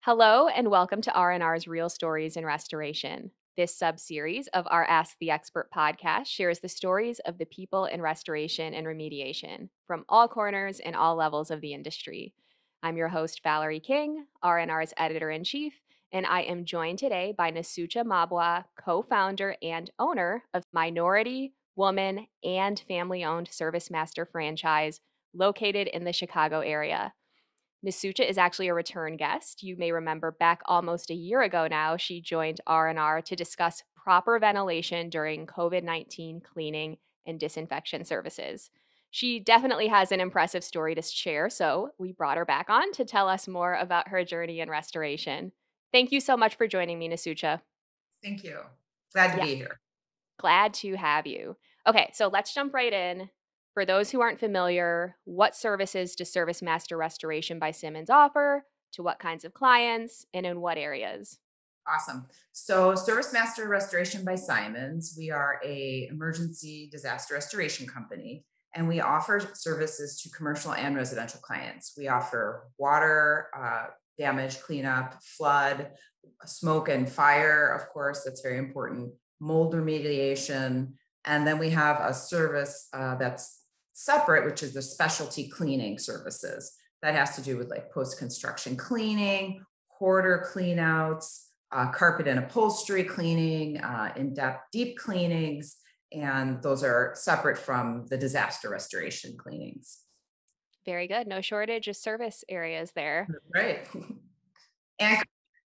Hello and welcome to R&R's Real Stories in Restoration. This sub-series of our Ask the Expert podcast shares the stories of the people in restoration and remediation from all corners and all levels of the industry. I'm your host, Valerie King, R&R's editor-in-chief, and I am joined today by Nasutsa Mabwa, co-founder and owner of Minority, Woman, and Family-Owned ServiceMaster franchise located in the Chicago area. Nasutsa is actually a return guest. You may remember back almost a year ago now, she joined R&R to discuss proper ventilation during COVID-19 cleaning and disinfection services. She definitely has an impressive story to share, so we brought her back on to tell us more about her journey in restoration. Thank you so much for joining me, Nasutsa. Thank you. Glad to Yeah, be here. glad to have you. Okay, so let's jump right in. For those who aren't familiar, what services does ServiceMaster Restoration by Simmons offer, to what kinds of clients, and in what areas? Awesome. So ServiceMaster Restoration by Simons, we are a emergency disaster restoration company, and we offer services to commercial and residential clients. We offer water damage cleanup, flood, smoke and fire, of course, that's very important, mold remediation, and then we have a service that's separate, which is the specialty cleaning services. That has to do with like post-construction cleaning, hoarder cleanouts, carpet and upholstery cleaning, in-depth deep cleanings, and those are separate from the disaster restoration cleanings. Very good. No shortage of service areas there. Right. And,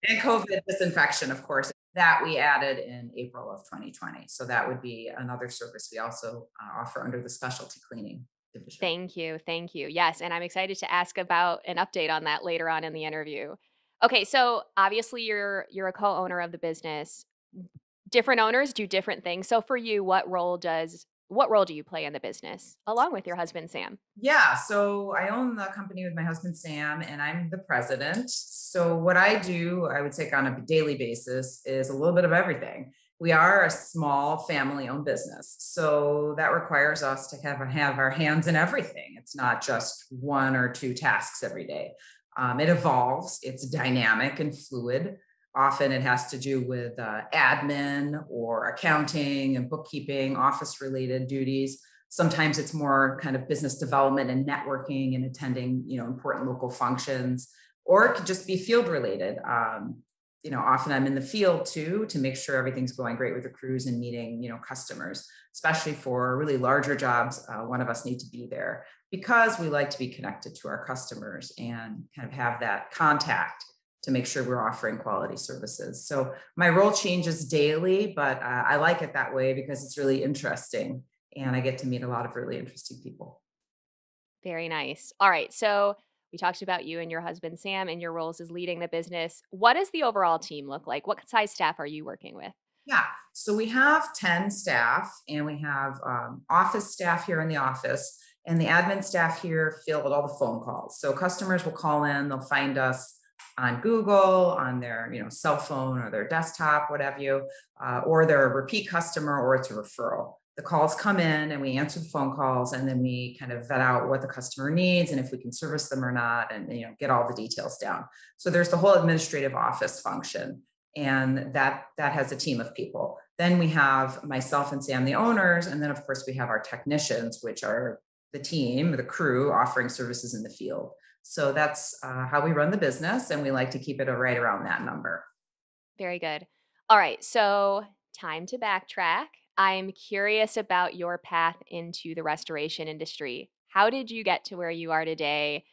and COVID disinfection, of course, that we added in April of 2020. So that would be another service we also offer under the specialty cleaning division. Thank you. Thank you. Yes, and I'm excited to ask about an update on that later on in the interview. Okay, so obviously you're a co-owner of the business. Different owners do different things. So for you, what role do you play in the business along with your husband Sam? Yeah, so I own the company with my husband Sam, and I'm the president. So what I do, I would say on a daily basis, is a little bit of everything. We are a small family-owned business, so that requires us to have our hands in everything. It's not just one or two tasks every day. It evolves. It's dynamic and fluid. Often it has to do with admin or accounting and bookkeeping, office-related duties. Sometimes it's more kind of business development and networking and attending, important local functions, or it could just be field related. Often I'm in the field too to make sure everything's going great with the crews and meeting, customers, especially for really larger jobs. One of us need to be there because we like to be connected to our customers and kind of have that contact to make sure we're offering quality services. So my role changes daily, but I like it that way because it's really interesting and I get to meet a lot of really interesting people. Very nice. All right. So we talked about you and your husband Sam and your roles as leading the business. What does the overall team look like? What size staff are you working with? Yeah, so we have 10 staff and we have office staff here in the office, and the admin staff here field all the phone calls. So customers will call in, they'll find us on Google, on their cell phone or their desktop, what have you, or they're a repeat customer or it's a referral. The calls come in and we answer the phone calls, and then we kind of vet out what the customer needs and if we can service them or not, and get all the details down. So there's the whole administrative office function, and that has a team of people. Then we have myself and Sam, the owners, and then of course we have our technicians, which are the team, the crew offering services in the field. So that's how we run the business, and we like to keep it right around that number. Very good. All right. So time to backtrack. I'm curious about your path into the restoration industry. How did you get to where you are today?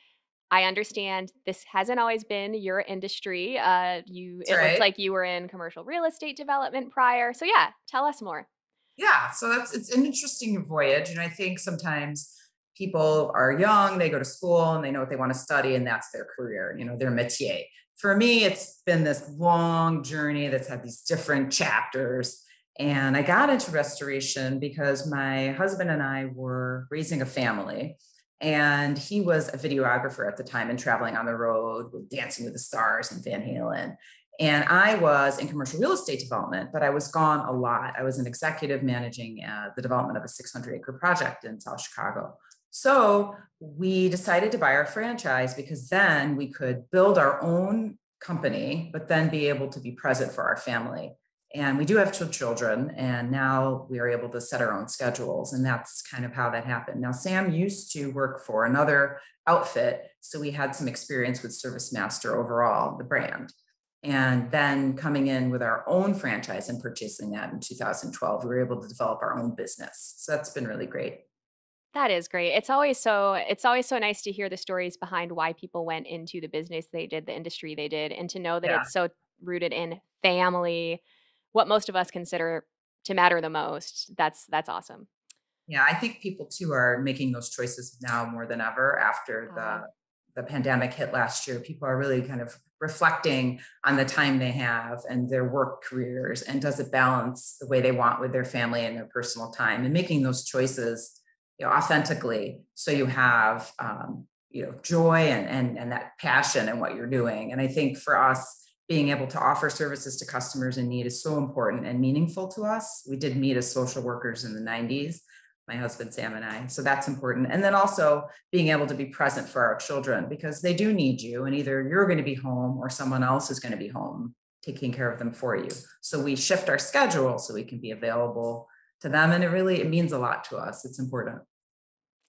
I understand this hasn't always been your industry. That's It looks right. like you were in commercial real estate development prior. So yeah, tell us more. Yeah, so it's an interesting voyage, and I think sometimes people are young, they go to school and they know what they want to study, and that's their career, their métier. For me, it's been this long journey that's had these different chapters. And I got into restoration because my husband and I were raising a family, and he was a videographer at the time and traveling on the road with Dancing with the Stars and Van Halen. And I was in commercial real estate development, but I was gone a lot. I was an executive managing the development of a 600-acre project in South Chicago. So we decided to buy our franchise because then we could build our own company, but then be able to be present for our family. And we do have two children, and now we are able to set our own schedules. And that's kind of how that happened. Now, Sam used to work for another outfit, so we had some experience with ServiceMaster overall, the brand. And then coming in with our own franchise and purchasing that in 2012, we were able to develop our own business. So that's been really great. That is great. It's always so nice to hear the stories behind why people went into the business they did, the industry they did, and to know that Yeah. it's so rooted in family, what most of us consider to matter the most. That's awesome. Yeah, I think people too are making those choices now more than ever after Uh, the pandemic hit last year. People are really kind of reflecting on the time they have and their work careers, and does it balance the way they want with their family and their personal time, and making those choices, authentically, so you have joy and that passion in what you're doing. And I think for us, being able to offer services to customers in need is so important and meaningful to us. We did meet as social workers in the 90s, my husband Sam and I. So that's important. And then also being able to be present for our children, because they do need you, and either you're going to be home or someone else is going to be home taking care of them for you. So we shift our schedule so we can be available to them. And it means a lot to us. It's important.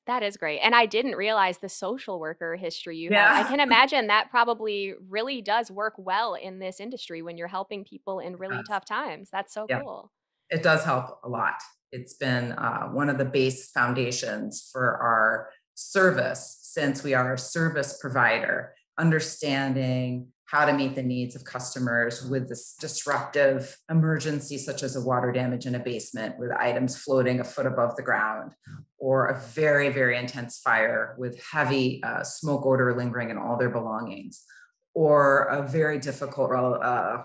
that is great. And I didn't realize the social worker history you have. I Yeah. can imagine that probably really does work well in this industry when you're helping people in really Yes. tough times. That's so Yeah. cool. It does help a lot. It's been one of the base foundations for our service, since we are a service provider, understanding how to meet the needs of customers with this disruptive emergency, such as a water damage in a basement with items floating a foot above the ground, or a very, very intense fire with heavy smoke odor lingering in all their belongings, or a very difficult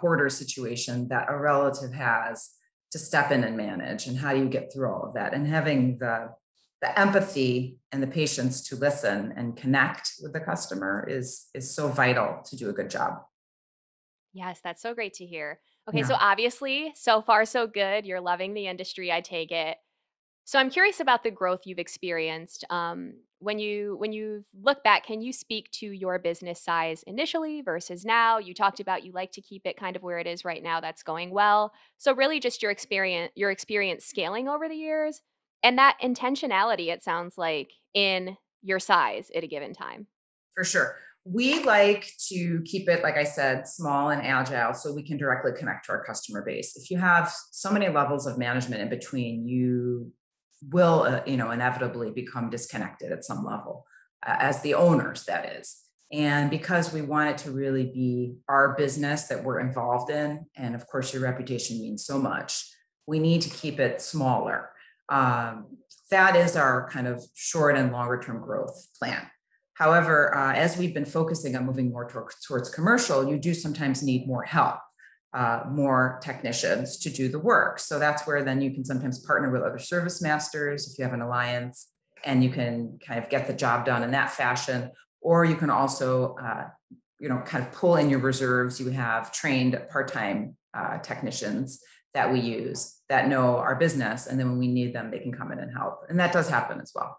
hoarder situation that a relative has to step in and manage. And how do you get through all of that, and having the empathy and the patience to listen and connect with the customer is so vital to do a good job. Yes, that's so great to hear. Okay, so Yeah. obviously, so far so good. You're loving the industry, I take it. So I'm curious about the growth you've experienced. When you look back, can you speak to your business size initially versus now? You talked about you like to keep it kind of where it is right now. That's going well. So really, just your experience scaling over the years, and that intentionality. It sounds like in your size at a given time. For sure. We like to keep it, like I said, small and agile so we can directly connect to our customer base. If you have so many levels of management in between, you will, inevitably become disconnected at some level, as the owners, that is. And because we want it to really be our business that we're involved in, and of course, your reputation means so much, we need to keep it smaller. Um, that is our kind of short and longer term growth plan. However, as we've been focusing on moving more towards commercial, you do sometimes need more help, more technicians to do the work. So that's where then you can sometimes partner with other service masters if you have an alliance, and you can kind of get the job done in that fashion. Or you can also, kind of pull in your reserves. You have trained part-time technicians that we use that know our business, and then when we need them, they can come in and help. And that does happen as well.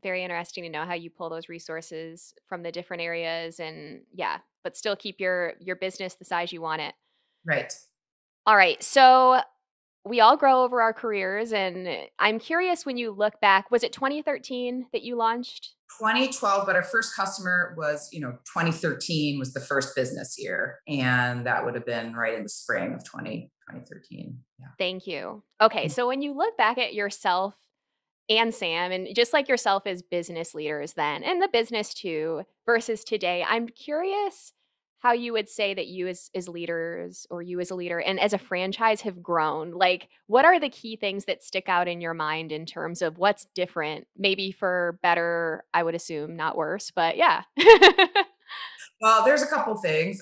Very interesting to know how you pull those resources from the different areas, and yeah, but still keep your business the size you want it. Right. All right. So we all grow over our careers, and I'm curious, when you look back, was it 2013 that you launched? 2012, but our first customer was, 2013 was the first business year. And that would have been right in the spring of 2013. Yeah. Thank you. Okay, so when you look back at yourself and Sam, and just like yourself as business leaders then, and the business too, versus today, I'm curious how you would say that you as leaders, or you as a leader and as a franchise, have grown. Like, what are the key things that stick out in your mind in terms of what's different? Maybe for better, I would assume, not worse, but yeah. Well, there's a couple things.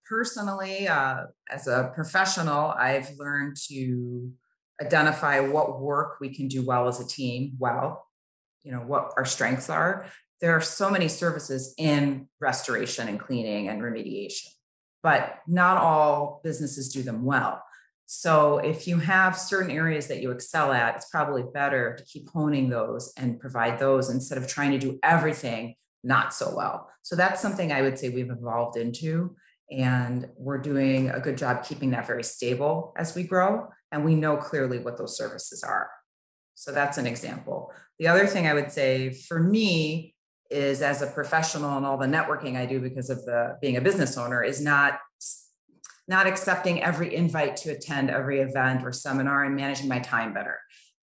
Personally, as a professional, I've learned to identify what work we can do well as a team, what our strengths are. There are so many services in restoration and cleaning and remediation, but not all businesses do them well. So if you have certain areas that you excel at, it's probably better to keep honing those and provide those instead of trying to do everything not so well. So that's something I would say we've evolved into. And we're doing a good job keeping that very stable as we grow. And we know clearly what those services are. So that's an example. The other thing I would say for me is, as a professional and all the networking I do because of the being a business owner, is not accepting every invite to attend every event or seminar, and managing my time better,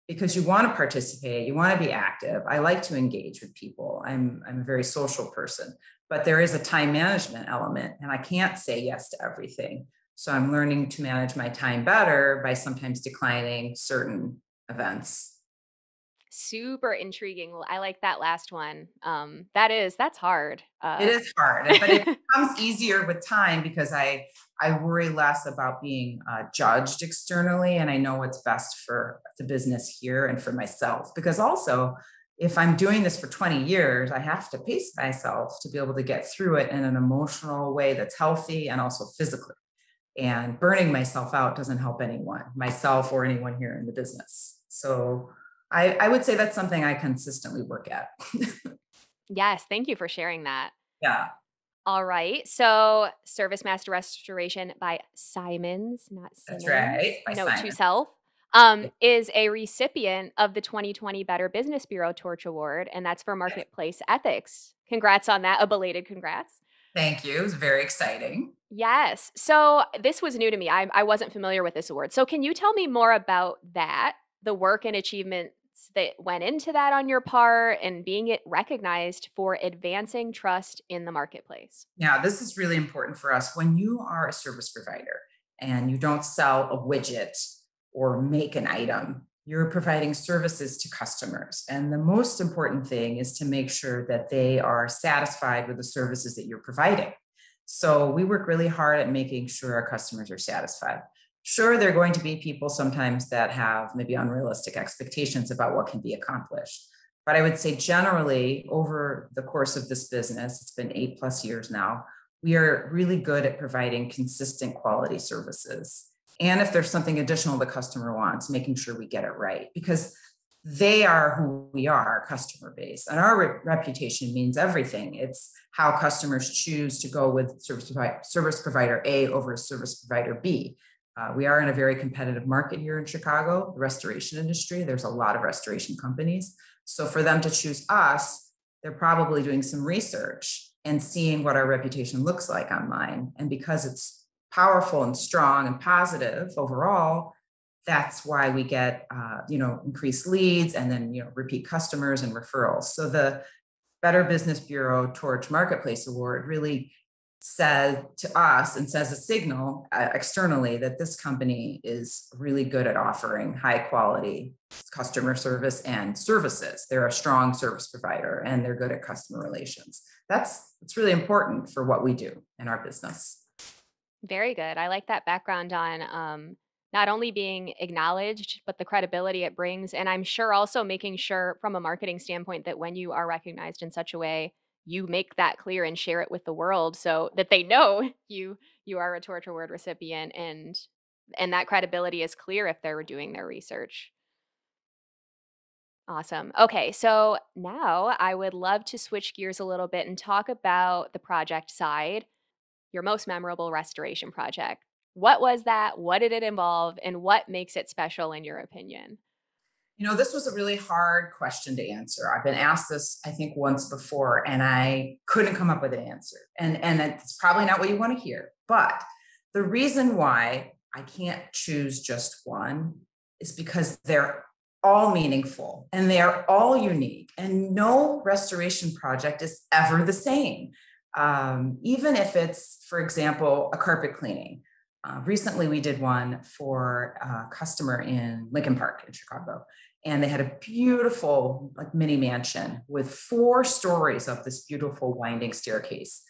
because you want to participate, you want to be active. I like to engage with people. I'm a very social person, but there is a time management element, and I can't say yes to everything. So I'm learning to manage my time better by sometimes declining certain events. Super intriguing. Well, I like that last one. That's hard. It is hard, but it becomes easier with time because I worry less about being judged externally, and I know what's best for the business here and for myself. Because also, if I'm doing this for 20 years, I have to pace myself to be able to get through it in an emotional way that's healthy and also physically. And burning myself out doesn't help anyone, myself or anyone here in the business. So I would say that's something I consistently work at. Yes, thank you for sharing that. Yeah, All right. So, ServiceMaster Restoration by Simons, not that's right. Simmons, By note to Simon. self, is a recipient of the 2020 Better Business Bureau Torch Award, and that's for marketplace ethics. Congrats on that. A belated congrats. Thank you. It was very exciting. Yes. So, this was new to me. I wasn't familiar with this award. So, can you tell me more about that, the work and achievements that went into that on your part, and being it recognized for advancing trust in the marketplace? Yeah, this is really important for us. When you are a service provider and you don't sell a widget or make an item, you're providing services to customers. And the most important thing is to make sure that they are satisfied with the services that you're providing. So we work really hard at making sure our customers are satisfied. Sure, there are going to be people sometimes that have maybe unrealistic expectations about what can be accomplished. But I would say generally, over the course of this business, it's been 8+ years now, we are really good at providing consistent quality services. And if there's something additional the customer wants, making sure we get it right, because they are who we are, our customer base. And our reputation means everything. It's how customers choose to go with service provider A over service provider B. We are in a very competitive market here in Chicago, the restoration industry. There's a lot of restoration companies. So for them to choose us, they're probably doing some research and seeing what our reputation looks like online. And because it's powerful and strong and positive overall, that's why we get increased leads, and then repeat customers and referrals. So the Better Business Bureau Torch Marketplace Award really said to us and says a signal externally that this company is really good at offering high quality customer service and services. They're a strong service provider and they're good at customer relations. It's really important for what we do in our business. Very good. I like that background on not only being acknowledged, but the credibility it brings. And I'm sure also making sure from a marketing standpoint that when you are recognized in such a way, you make that clear and share it with the world so that they know you are a Torch Award recipient, and that credibility is clear if they're doing their research. Awesome. Okay, so now I would love to switch gears a little bit and talk about the project side, your most memorable restoration project. What was that? What did it involve? And what makes it special in your opinion? This was a really hard question to answer. I've been asked this, I think, once before, and I couldn't come up with an answer. And it's probably not what you want to hear. But the reason why I can't choose just one is because they're all meaningful and they are all unique, and no restoration project is ever the same. Even if it's, for example, a carpet cleaning. Recently, we did one for a customer in Lincoln Park in Chicago, and they had a beautiful, like, mini mansion with 4 stories of this beautiful winding staircase.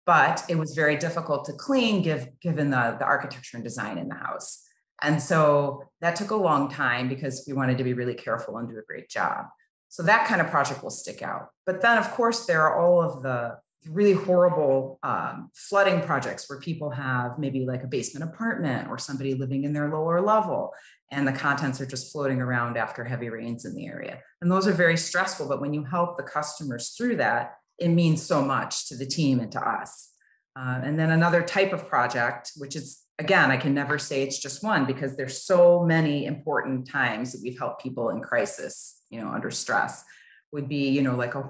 But it was very difficult to clean, given the architecture and design in the house. And so that took a long time because we wanted to be really careful and do a great job. So that kind of project will stick out. But then, of course, there are all of the really horrible flooding projects where people have maybe like a basement apartment or somebody living in their lower level, and the contents are just floating around after heavy rains in the area. And those are very stressful, but when you help the customers through that, it means so much to the team and to us. And then another type of project, which is, again, I can never say it's just one because there's so many important times that we've helped people in crisis, under stress, would be, like a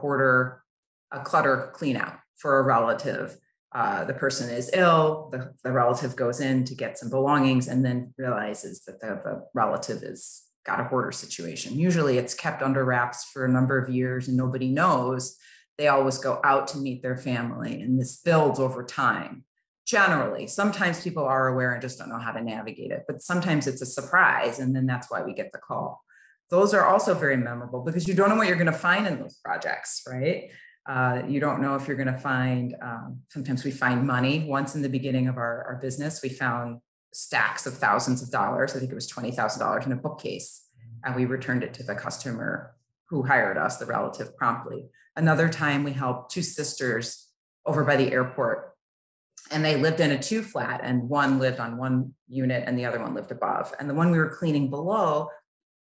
clutter clean out for a relative. The person is ill, the relative goes in to get some belongings and then realizes that the relative is got a hoarder situation. Usually it's kept under wraps for a number of years and nobody knows. They always go out to meet their family and this builds over time. Generally, sometimes people are aware and just don't know how to navigate it, but sometimes it's a surprise and then that's why we get the call. Those are also very memorable because you don't know what you're going to find in those projects, right? You don't know if you're going to find, sometimes we find money. Once in the beginning of our business, we found stacks of thousands of dollars. I think it was $20,000 in a bookcase. And we returned it to the customer who hired us, the relative, promptly. Another time we helped two sisters over by the airport and they lived in a 2-flat and one lived on one unit and the other one lived above. And the one we were cleaning below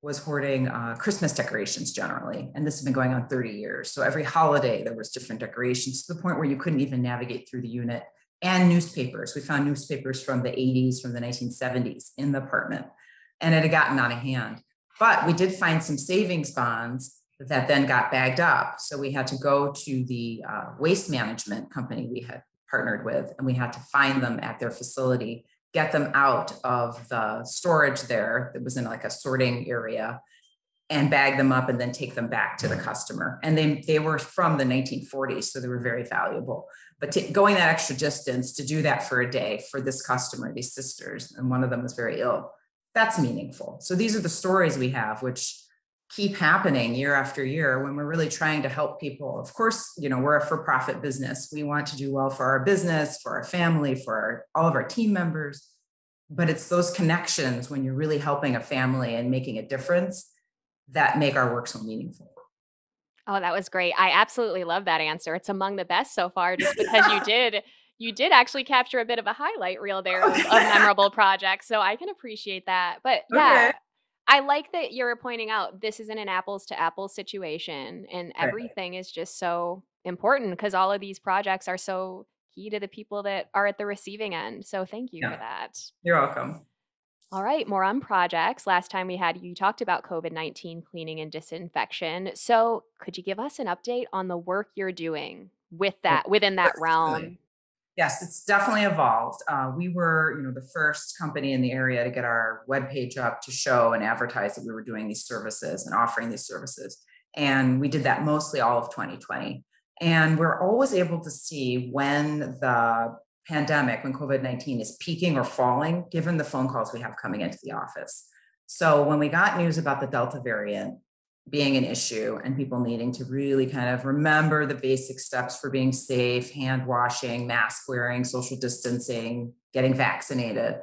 was hoarding Christmas decorations generally. And this has been going on 30 years. So every holiday there was different decorations to the point where you couldn't even navigate through the unit. And newspapers. We found newspapers from the 80s, from the 1970s in the apartment. And it had gotten out of hand. But we did find some savings bonds that then got bagged up. So we had to go to the waste management company we had partnered with, and we had to find them at their facility, get them out of the storage there that was in like a sorting area and bag them up and then take them back to the customer. And they were from the 1940s, so they were very valuable. But going that extra distance to do that for a day for this customer, these sisters, and one of them was very ill, that's meaningful. So these are the stories we have, which keep happening year after year when we're really trying to help people. Of course, we're a for-profit business. We want to do well for our business, for our family, for all of our team members. But it's those connections when you're really helping a family and making a difference that make our work so meaningful. Oh, that was great. I absolutely love that answer. It's among the best so far just because you did actually capture a bit of a highlight reel there of memorable projects. So I can appreciate that. But Okay. yeah, I like that you're pointing out this isn't an apples to apples situation and Right. everything is just so important because all of these projects are so key to the people that are at the receiving end. So thank you for Yeah. that. You're welcome. All right, more on projects. Last time we had you talked about COVID-19 cleaning and disinfection. So, could you give us an update on the work you're doing with Oh, that within that certainly. realm? Yes, it's definitely evolved. We were, the first company in the area to get our webpage up to show and advertise that we were doing these services and offering these services. And we did that mostly all of 2020. And we're always able to see when the pandemic, when COVID-19 is peaking or falling, given the phone calls we have coming into the office. So when we got news about the Delta variant, being an issue and people needing to really kind of remember the basic steps for being safe, hand washing, mask wearing, social distancing, getting vaccinated,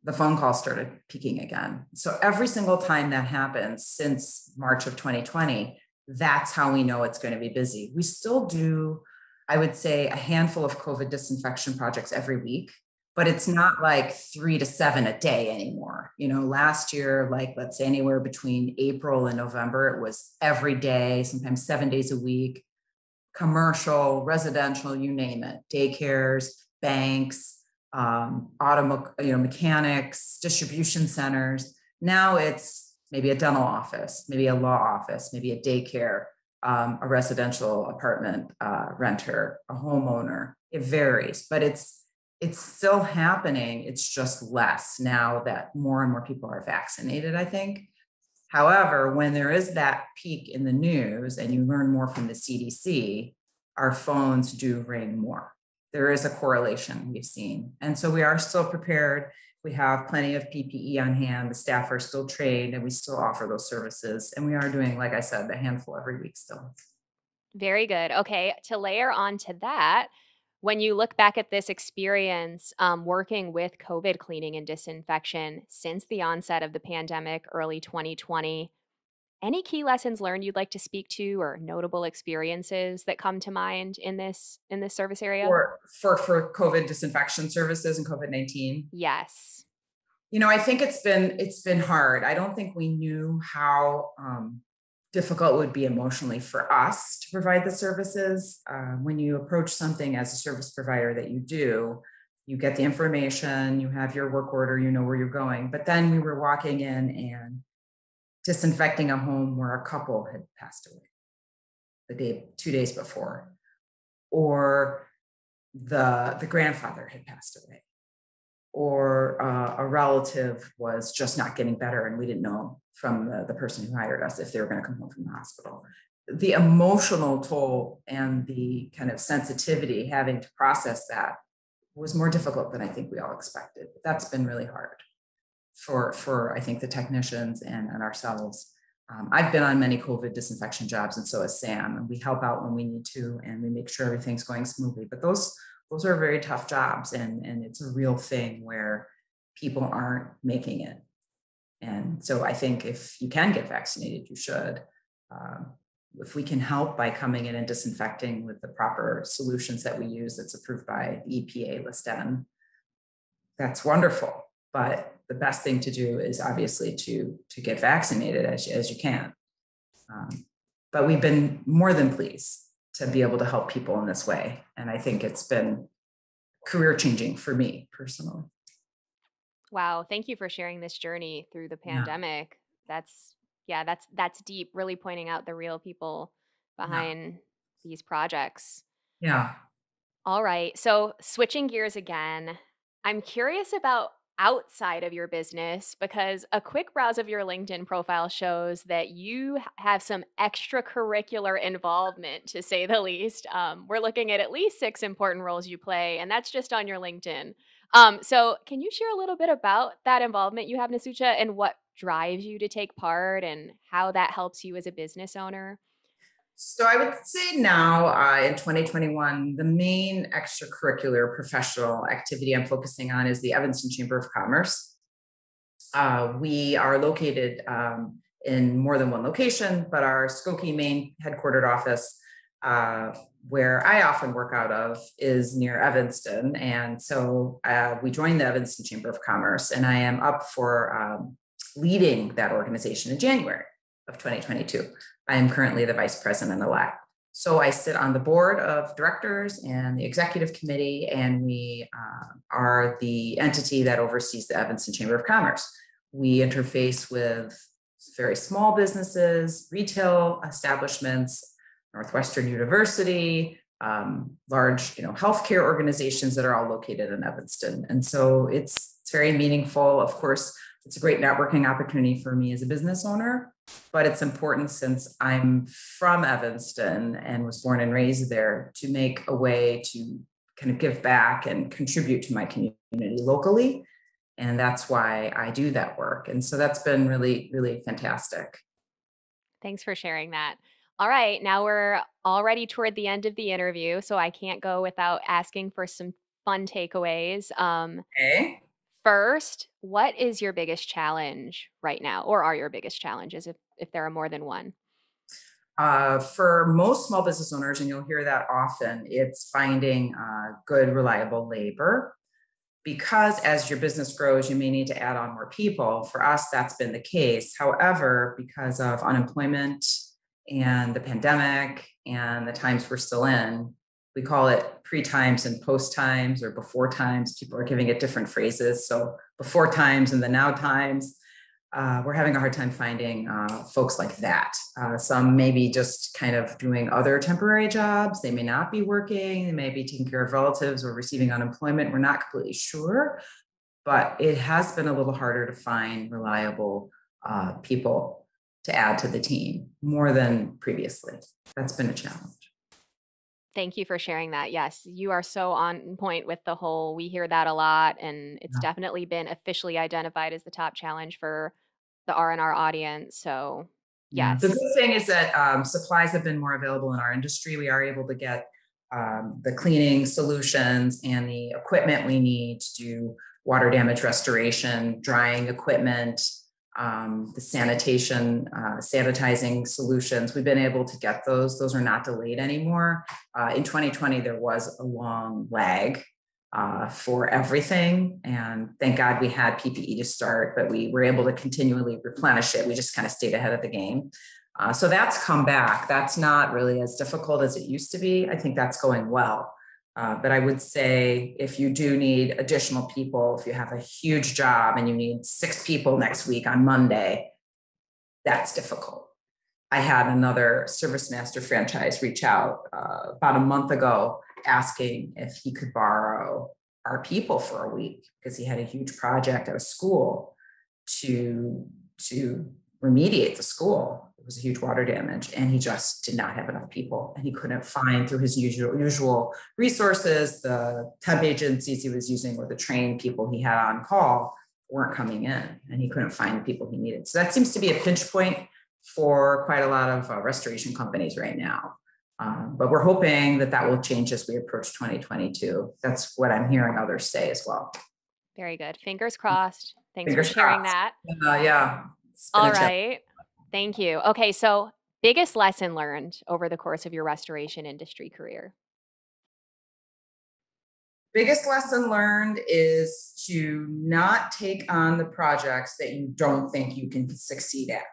the phone calls started peaking again. So every single time that happens since March of 2020, that's how we know it's going to be busy. We still do, I would say, a handful of COVID disinfection projects every week, but it's not like 3 to 7 a day anymore. Last year, like let's say anywhere between April and November, it was every day, sometimes 7 days a week, commercial, residential, you name it, daycares, banks, mechanics, distribution centers. Now it's maybe a dental office, maybe a law office, maybe a daycare, a residential apartment renter, a homeowner. It varies, but it's still happening. It's just less now that more and more people are vaccinated, I think. However, when there is that peak in the news and you learn more from the CDC, our phones do ring more. There is a correlation we've seen. And so we are still prepared. We have plenty of PPE on hand. The staff are still trained and we still offer those services. And we are doing, like I said, a handful every week still. Very good. Okay, to layer on to that, when you look back at this experience working with COVID cleaning and disinfection since the onset of the pandemic, early 2020, any key lessons learned you'd like to speak to or notable experiences that come to mind in this service area? For COVID disinfection services and COVID-19. Yes. I think it's been hard. I don't think we knew how difficult it would be emotionally for us to provide the services. When you approach something as a service provider that you do, you get the information, you have your work order, you know where you're going. But then we were walking in and disinfecting a home where a couple had passed away 2 days before, or the grandfather had passed away, or a relative was just not getting better, and we didn't know from the person who hired us if they were going to come home from the hospital. The emotional toll and the kind of sensitivity having to process that was more difficult than I think we all expected. That's been really hard for I think the technicians and ourselves. I've been on many COVID disinfection jobs, and so has Sam, and we help out when we need to, and we make sure everything's going smoothly. But those are very tough jobs, and it's a real thing where people aren't making it. And so I think if you can get vaccinated, you should. If we can help by coming in and disinfecting with the proper solutions that we use that's approved by the EPA List N, that's wonderful. But the best thing to do is obviously to get vaccinated as you can. But we've been more than pleased to be able to help people in this way. And I think it's been career changing for me personally. Wow, thank you for sharing this journey through the Yeah, pandemic. That's yeah, that's deep, really pointing out the real people yeah, behind these projects. yeah. All right. So, switching gears again, I'm curious about outside of your business because a quick browse of your LinkedIn profile shows that you have some extracurricular involvement, to say the least. We're looking at least six important roles you play, and that's just on your LinkedIn. So, can you share a little bit about that involvement you have, Nasutsa, and what drives you to take part and how that helps you as a business owner? So I would say now in 2021, the main extracurricular professional activity I'm focusing on is the Evanston Chamber of Commerce. We are located in more than one location, but our Skokie main headquartered office, where I often work out of, is near Evanston. And so we joined the Evanston Chamber of Commerce, and I am up for leading that organization in January of 2022. I am currently the vice president-elect. So I sit on the board of directors and the executive committee, and we are the entity that oversees the Evanston Chamber of Commerce. We interface with very small businesses, retail establishments, Northwestern University, large, healthcare organizations that are all located in Evanston. And so it's very meaningful. Of course, it's a great networking opportunity for me as a business owner, but it's important since I'm from Evanston and was born and raised there to make a way to kind of give back and contribute to my community locally. And that's why I do that work. And so that's been really, really fantastic. Thanks for sharing that. All right, now we're already toward the end of the interview, so I can't go without asking for some fun takeaways. Okay. First, what is your biggest challenge right now, or are your biggest challenges if there are more than one? For most small business owners, and you'll hear that often, it's finding good, reliable labor. Because as your business grows, you may need to add on more people. For us, that's been the case. However, because of unemployment and the pandemic and the times we're still in, we call it pre times and post times, or before times. People are giving it different phrases. So before times and the now times. We're having a hard time finding folks like that. Some may be just kind of doing other temporary jobs. They may not be working. They may be taking care of relatives or receiving unemployment. We're not completely sure, but it has been a little harder to find reliable people to add to the team more than previously. That's been a challenge. Thank you for sharing that. Yes, you are so on point with the whole we hear that a lot, and it's Yeah. definitely been officially identified as the top challenge for the R&R audience. So, Yeah. The yes. good thing is that supplies have been more available in our industry. We are able to get the cleaning solutions and the equipment we need to do water damage restoration, drying equipment, the sanitation, sanitizing solutions. We've been able to get those. Those are not delayed anymore. In 2020, there was a long lag for everything. And thank God we had PPE to start, but we were able to continually replenish it. We just kind of stayed ahead of the game. So that's come back. That's not really as difficult as it used to be. I think that's going well. But I would say if you do need additional people, if you have a huge job and you need 6 people next week on Monday, that's difficult. I had another ServiceMaster franchise reach out about a month ago asking if he could borrow our people for a week because he had a huge project at a school to remediate the school. It was a huge water damage, and he just did not have enough people, and he couldn't find through his usual resources. The temp agencies he was using or the trained people he had on call weren't coming in, and he couldn't find the people he needed. So that seems to be a pinch point for quite a lot of restoration companies right now. But we're hoping that that will change as we approach 2022. That's what I'm hearing others say as well. Very good. Fingers crossed. Thanks for Fingers sharing crossed. that. Yeah. All right. Thank you. Okay, so biggest lesson learned over the course of your restoration industry career? Biggest lesson learned is to not take on the projects that you don't think you can succeed at.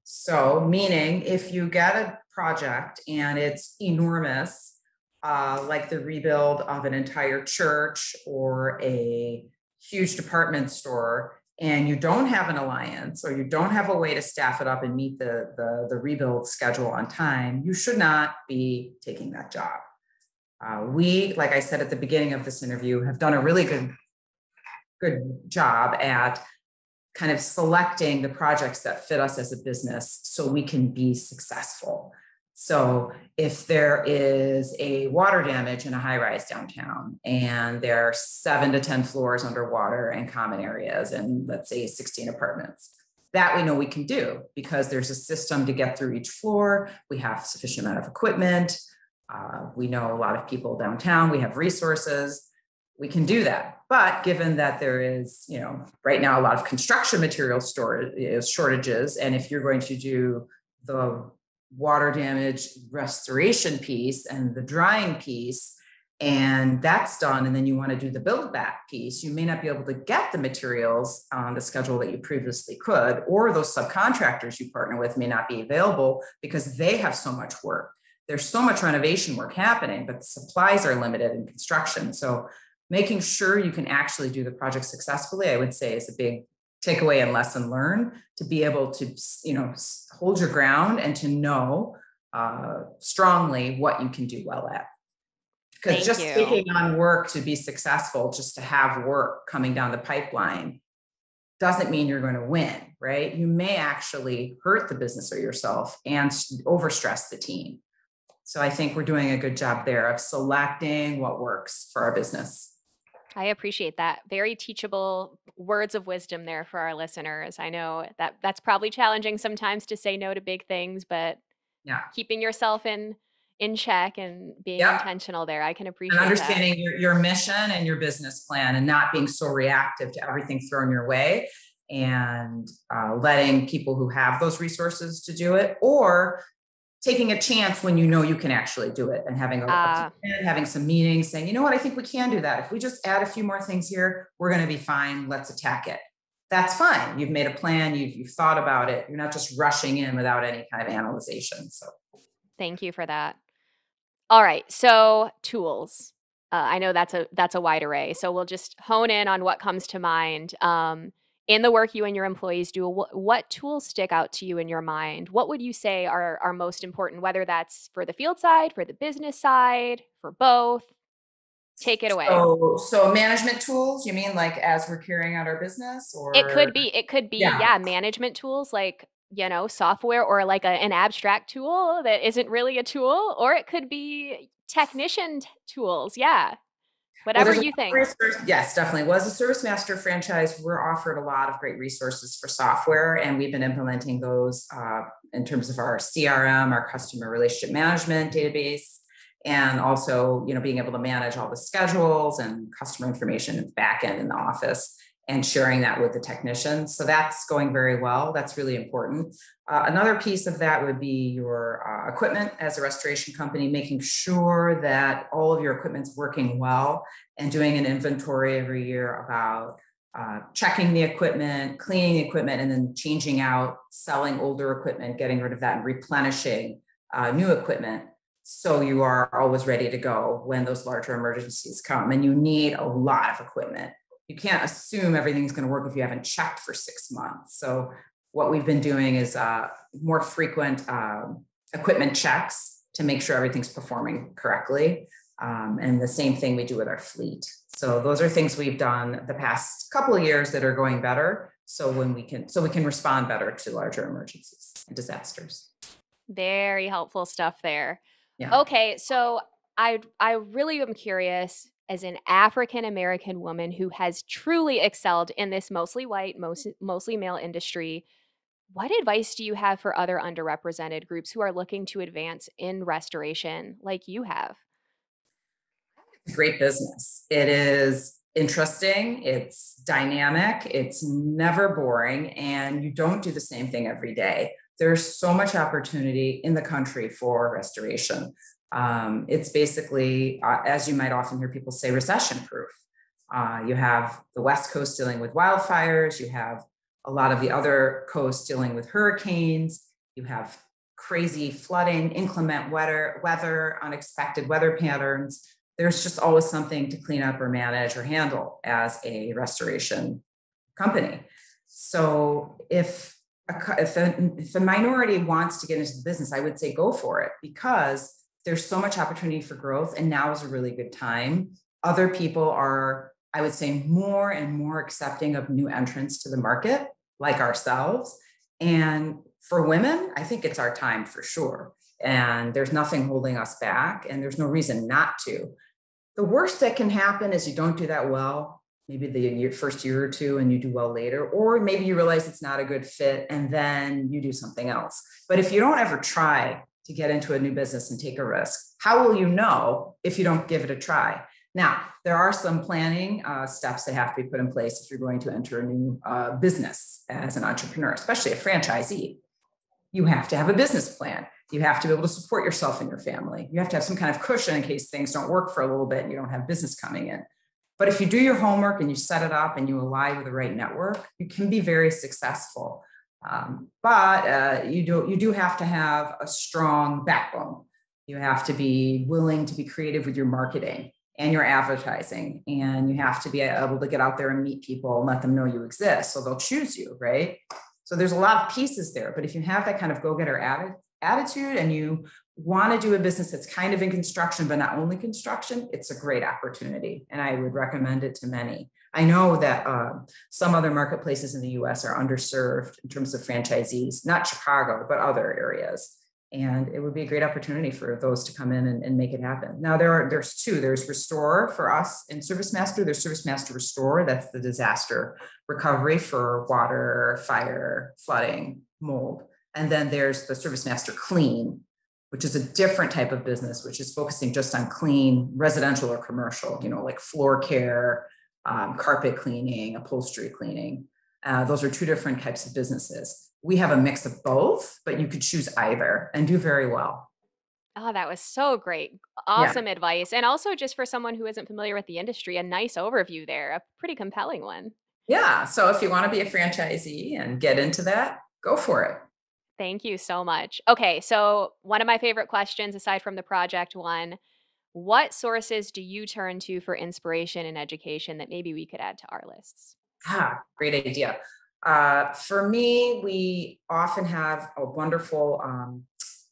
So, meaning if you get a project and it's enormous, like the rebuild of an entire church or a huge department store, and you don't have an alliance or you don't have a way to staff it up and meet the rebuild schedule on time, you should not be taking that job. We, like I said at the beginning of this interview, have done a really good job at kind of selecting the projects that fit us as a business so we can be successful. So if there is a water damage in a high rise downtown and there are 7 to 10 floors underwater and common areas and let's say 16 apartments, that we know we can do because there's a system to get through each floor. We have sufficient amount of equipment. We know a lot of people downtown. We have resources. We can do that. But given that there is, right now a lot of construction material shortages, and if you're going to do the water damage restoration piece and the drying piece, and that's done, and then you want to do the build back piece, you may not be able to get the materials on the schedule that you previously could, or those subcontractors you partner with may not be available because they have so much work. There's so much renovation work happening, but the supplies are limited in construction. So making sure you can actually do the project successfully, I would say, is a big takeaway and lesson learned, to be able to, hold your ground and to know strongly what you can do well at. Because just taking on work to be successful, just to have work coming down the pipeline, doesn't mean you're going to win, right? You may actually hurt the business or yourself and overstress the team. So I think we're doing a good job there of selecting what works for our business. I appreciate that. Very teachable words of wisdom there for our listeners. I know that that's probably challenging sometimes to say no to big things, but keeping yourself in check and being intentional there, I can appreciate and understanding your mission and your business plan and not being so reactive to everything thrown your way, and letting people who have those resources to do it, or taking a chance when you know you can actually do it, and having having some meetings saying, you know what, I think we can do that. If we just add a few more things here, we're going to be fine. Let's attack it. That's fine. You've made a plan. You've thought about it. You're not just rushing in without any kind of analyzation. So thank you for that. All right. So tools. I know that's a wide array. So we'll just hone in on what comes to mind. In the work you and your employees do, what tools stick out to you in your mind? What would you say are most important, whether that's for the field side, for the business side, for both? Take it away. So management tools, you mean like as we're carrying out our business? Or it could be management tools like, software, or like an abstract tool that isn't really a tool, or it could be technician tools. Yeah. Whatever you think. Yes, definitely. Well, as a ServiceMaster franchise, we're offered a lot of great resources for software, and we've been implementing those in terms of our CRM, our customer relationship management database, and also, being able to manage all the schedules and customer information in the back end in the office, and sharing that with the technicians. So that's going very well. That's really important. Another piece of that would be your equipment as a restoration company, making sure that all of your equipment's working well, and doing an inventory every year about checking the equipment, cleaning the equipment, and then changing out, selling older equipment, getting rid of that, and replenishing new equipment. So you are always ready to go when those larger emergencies come, and you need a lot of equipment. You can't assume everything's going to work if you haven't checked for 6 months. So what we've been doing is more frequent equipment checks to make sure everything's performing correctly. And the same thing we do with our fleet. So those are things we've done the past couple of years that are going better. So we can respond better to larger emergencies and disasters. Very helpful stuff there. Yeah. Okay, so I really am curious, as an African American woman who has truly excelled in this mostly white, mostly male industry, what advice do you have for other underrepresented groups who are looking to advance in restoration like you have? Great business. It is interesting. It's dynamic. It's never boring. And you don't do the same thing every day. There's so much opportunity in the country for restoration. It's basically, as you might often hear people say, recession proof. You have the West Coast dealing with wildfires. You have a lot of the other coasts dealing with hurricanes. You have crazy flooding, inclement weather, unexpected weather patterns. There's just always something to clean up or manage or handle as a restoration company. So if a minority wants to get into the business, I would say go for it, because there's so much opportunity for growth, and now is a really good time. Other people are, I would say, more and more accepting of new entrants to the market, like ourselves. And for women, I think it's our time for sure. And there's nothing holding us back, and there's no reason not to. The worst that can happen is you don't do that well, maybe the first year or two, and you do well later, or maybe you realize it's not a good fit and then you do something else. But if you don't ever try to get into a new business and take a risk, how will you know if you don't give it a try? Now, there are some planning steps that have to be put in place if you're going to enter a new business as an entrepreneur, especially a franchisee. You have to have a business plan. You have to be able to support yourself and your family. You have to have some kind of cushion in case things don't work for a little bit and you don't have business coming in. But if you do your homework and you set it up and you align with the right network, you can be very successful. But you do have to have a strong backbone. You have to be willing to be creative with your marketing and your advertising. And you have to be able to get out there and meet people and let them know you exist, so they'll choose you, right? So there's a lot of pieces there. But if you have that kind of go-getter attitude and you want to do a business that's kind of in construction, but not only construction, it's a great opportunity. And I would recommend it to many. I know that some other marketplaces in the US are underserved in terms of franchisees, not Chicago, but other areas. And it would be a great opportunity for those to come in and make it happen. Now, there's two. There's Restore for us in ServiceMaster. There's ServiceMaster Restore. That's the disaster recovery for water, fire, flooding, mold. And then there's the ServiceMaster Clean, which is a different type of business, which is focusing just on clean residential or commercial, like floor care, carpet cleaning, upholstery cleaning. Those are two different types of businesses. We have a mix of both, but you could choose either and do very well. Oh, that was so great. Yeah. Awesome advice. And also, just for someone who isn't familiar with the industry, a nice overview there, a pretty compelling one. Yeah. So if you want to be a franchisee and get into that, go for it. Thank you so much. Okay, so one of my favorite questions, aside from the project one, what sources do you turn to for inspiration and education that maybe we could add to our lists? Great idea. For me, we often have a wonderful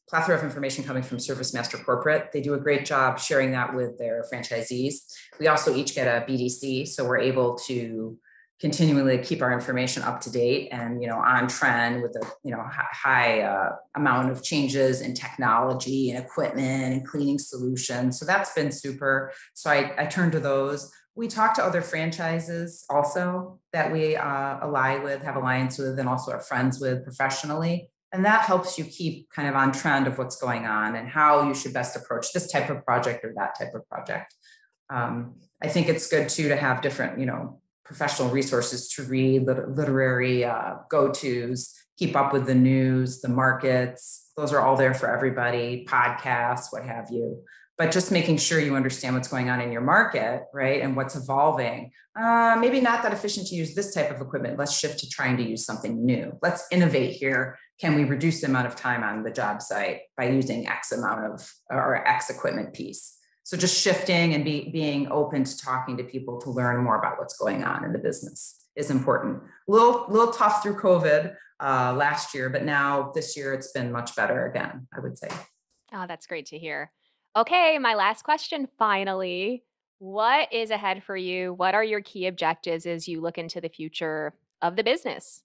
plethora of information coming from ServiceMaster Corporate. They do a great job sharing that with their franchisees. We also each get a BDC, so we're able to continually keep our information up to date and on trend with a high amount of changes in technology and equipment and cleaning solutions. So that's been super. So I turn to those. We talk to other franchises also that we have alliance with, and also are friends with professionally. And that helps you keep kind of on trend of what's going on and how you should best approach this type of project or that type of project. I think it's good too to have different, professional resources to read, literary go-tos, keep up with the news, the markets. Those are all there for everybody, podcasts, what have you. but just making sure you understand what's going on in your market, right? And what's evolving. Maybe not that efficient to use this type of equipment. Let's shift to trying to use something new. Let's innovate here. Can we reduce the amount of time on the job site by using X amount of or X equipment piece? So just shifting and being open to talking to people to learn more about what's going on in the business is important. A little tough through COVID last year, but now this year it's been much better again, I would say. Oh, that's great to hear. Okay, my last question finally. What is ahead for you? What are your key objectives as you look into the future of the business?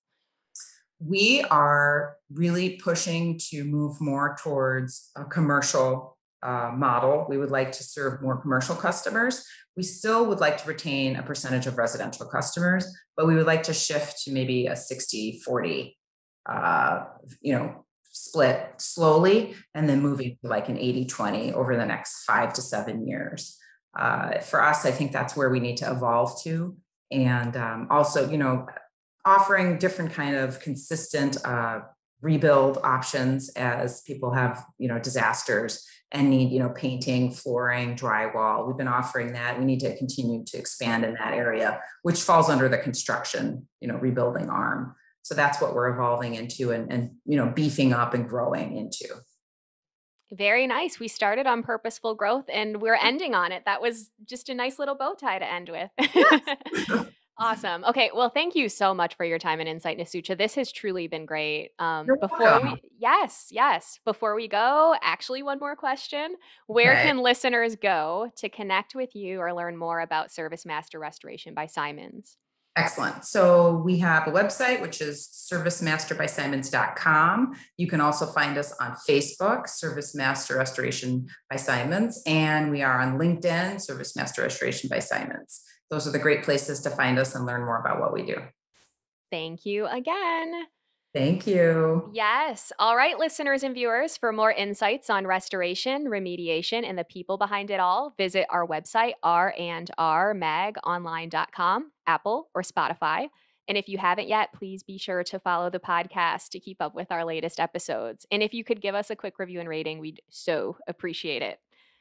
We are really pushing to move more towards a commercial model. We would like to serve more commercial customers. We still would like to retain a percentage of residential customers, but we would like to shift to maybe a 60-40, split slowly, and then moving to like an 80-20 over the next 5 to 7 years. For us, I think that's where we need to evolve to. And also, offering different kind of consistent rebuild options as people have, disasters and need, painting, flooring, drywall. We've been offering that. We need to continue to expand in that area, which falls under the construction, rebuilding arm. So that's what we're evolving into and beefing up and growing into. Very nice. We started on purposeful growth and we're ending on it. That was just a nice little bow tie to end with. Awesome. Okay. Well, thank you so much for your time and insight, Nasutsa. This has truly been great. You're welcome. Yes. Before we go, actually, one more question. Where Okay. can listeners go to connect with you or learn more about ServiceMaster Restoration by Simons? Excellent. So we have a website, which is servicemasterbysimons.com. You can also find us on Facebook, ServiceMaster Restoration by Simons, and we are on LinkedIn, ServiceMaster Restoration by Simons. Those are the great places to find us and learn more about what we do. Thank you again. Thank you. Yes. All right, listeners and viewers, for more insights on restoration, remediation, and the people behind it all, visit our website, randrmagonline.com, Apple or Spotify. And if you haven't yet, please be sure to follow the podcast to keep up with our latest episodes. And if you could give us a quick review and rating, we'd so appreciate it.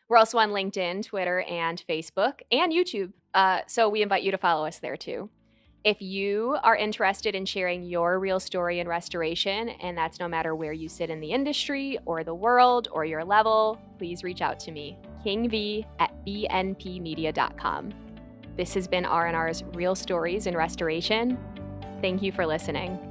We're also on LinkedIn, Twitter, and Facebook, and YouTube. So we invite you to follow us there too. If you are interested in sharing your real story in restoration, and that's no matter where you sit in the industry or the world or your level, please reach out to me, kingv@bnpmedia.com. This has been R&R's Real Stories in Restoration. Thank you for listening.